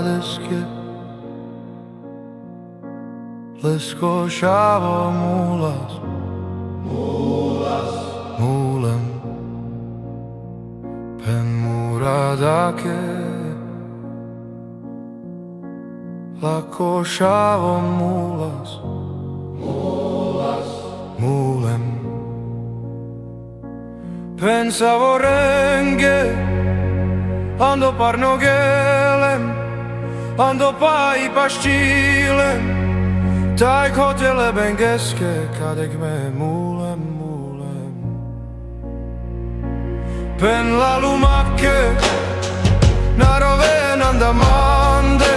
deske, lesko šavo muulem, pen muradake, lako šavo muulem, pensavo renge, ando parnogelem, ando pai paštilem, taj hotele bengeske, kadek me mulem. Pen la lumache, narove nandamande,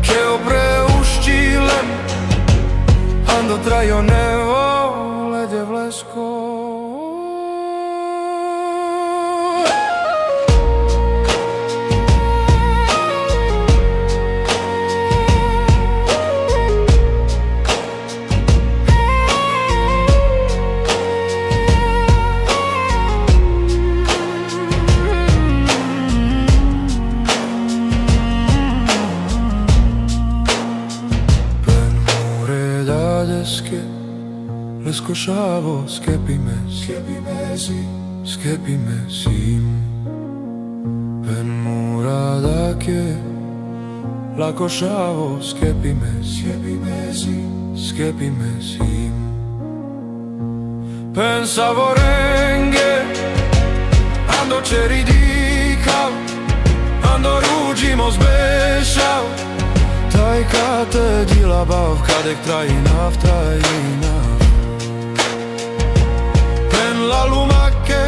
che o preuštilem, ando trajo nevole de vlesko. Lesko šavo skepime sim, pen muradake, lako šavo skepime sim, pensavo renge, ando ceridikav, ando ruđimo zbešav, taj kate dilabav, kadek traji naftajina. La lumache,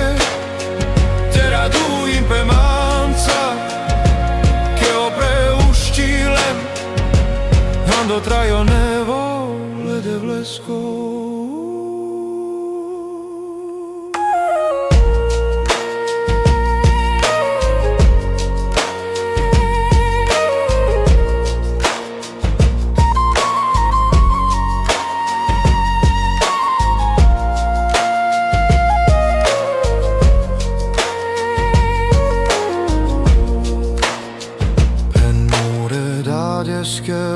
te raduim pe manța, che o preuštilem, ando trajo nevole de vlesko.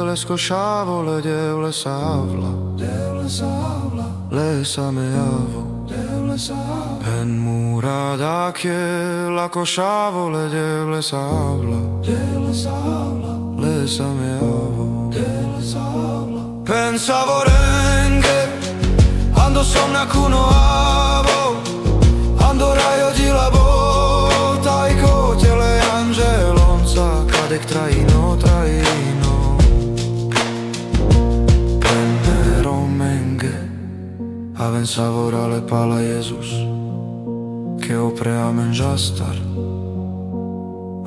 Lesko šavo ledev lesavla, lesame javo, pen muradake, lako šavo ledev lesavla, lesame javo, pensavo renge, ando somna kuno avo, ando rajo dilabo, tajko tele angelonca, kadek trajino. Avem savorale pala Jezus, che oprea menjastar,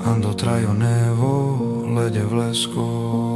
ando trajo nevole de vlesko.